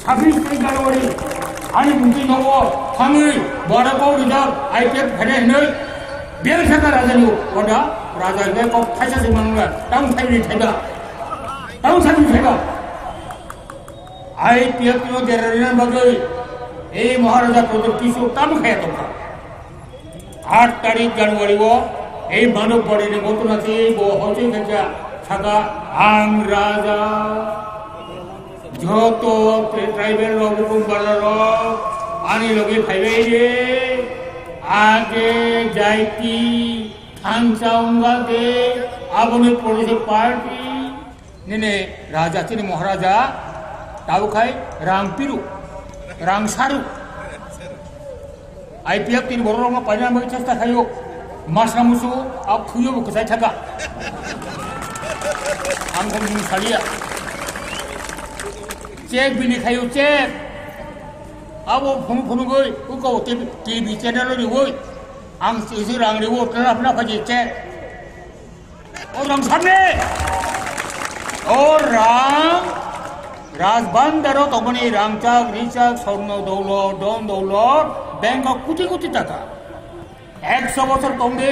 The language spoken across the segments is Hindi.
24 জানুয়ারি 아니 문제 나와 상의 뭐라고 우리가 아이템 배려는 비행사가 라자니 뭐다 라자에 꼭 타셔서 먹는 거야 땅 살이 제가 आई पीएफ की देर बगल ए महाराजा प्रदर किशोर तम खाया तो 8 तारीख जनवरी वो ए मानव बड़े ने बोलते ना थी वो होते थे क्या छका आंग राजा जो तो ट्राइबल लोगों को बड़ा लोग आने लोगे खाए ये आगे जाएगी थांचाऊंगा के अब उन्हें पुलिस पार्टी ने राजा थी महाराजा ताऊ खाए रामपिरू रामसारू आईपीएफ तीन बोरों में पहले में चेष्टा खायो मास्टर मुसु अब खुयो को कैसे ठगा हम को नहीं खालिया चेक भी नहीं खायो चेक अब वो फोन गई उसको टीवी चैनल रे वो हम इसी रंग रे वो अपना फजी चेक और रंग सामने और राम राजबंदरो तमनी रामचाक रिचाक स्वर्ण दौलत दन दौलत बैंक कोटी कोटी टाका 100 বছর কমবে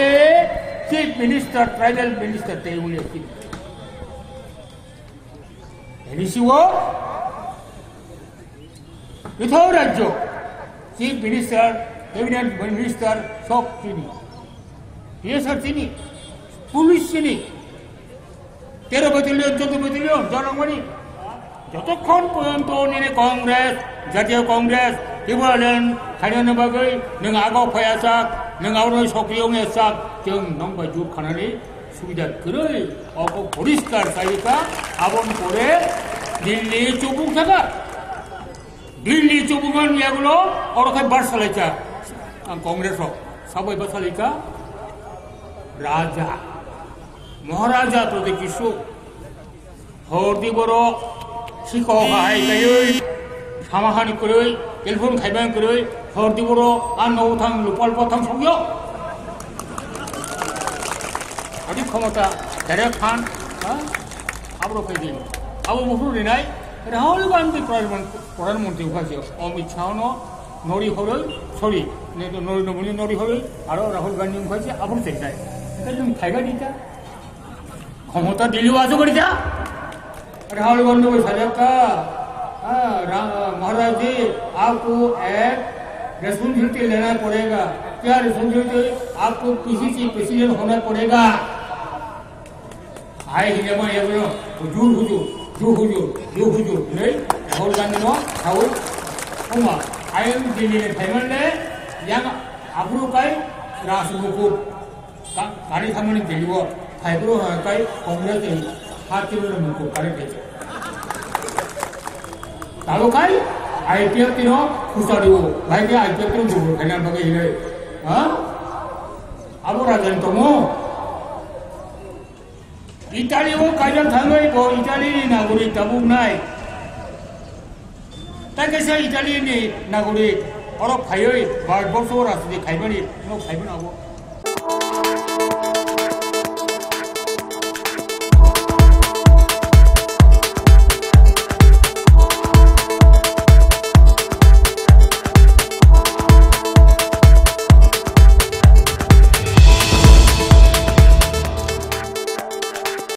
চিফ মিনিস্টার ট্রাইবাল মিনিস্টার তেউলি আছে এরিসিও ইথো রাজ্য চিফ মিনিস্টার ক্যাবিনেট মিনিস্টার সব চিনি এসব চিনি পুলিশ চিনি 13 ব্যাটালিয়ন 14 ব্যাটালিয়ন জনগণই যতক্ষণ পর্যন্ত নিনে কংগ্রেস জাতীয় কংগ্রেস ত্রিপুরালেন খাইनो बागै नों आगाव फैयासाक नों आवनो सक्रियनो साक जों नों बायजु खानानै सुबिदा गरै अको परिष्कार जायोका आबन परे दिल्ली चौबुक थाका दिल्ली चौबुकन एगुलो अरखाय बार सालायचा कংগ্রেস सबै बार सालायचा राजा महाराजा प्रदीप किशोर हरदि बर' शिखा हाय गायै सामाहानि करै टेलिफन खायबां करै हरदि बर' आर नौथां लुपाल पथां सौयो आदि क्षमता डाइरेक्ट खान आब्रो फैदि आबो मुफुर दिनाय राहुल गांधी प्रधानमंत्री उपास्य अमित शाह नरि हरै सरि नरेंद्र मोदी नरि हरै आरो राहुल गांधी उपास्य आब्रो चैनाय जों खायगा दिता क्षमता दिल्ली आजो गरिता राहुल गांधी को साहब का महाराज जी आपको एक रेस्पॉन्सिबिलिटी लेना पड़ेगा क्या रेस्पॉन्सिबिलिटी आपको किसी चीज प्रेसिडेंट होना पड़ेगा आए ही जब ये बोलो हुजूर नहीं राहुल गांधी नो राहुल कुमा आए दिल्ली में फाइनल ले yang आपरो काय राष्ट्रमुकुट गाड़ी खामनि दिल्ली वो फाइब्रो काय कांग्रेस हाथिरो मुकुट गाड़ी देছে तालो काय आईपीएफ तिनो खुसारिओ भाई के आईपीएफ तिनो जुबो खाना बगे हिले हां आबो राजन तमो इटालिओ कायजा थांगै बो इटालिनि नागरिक दाबुक नाय ताकेसे इटालिनि नागरिक अरब फायै भारतबर्ष राष्ट्रनि खायबानि नो खायबोन आबो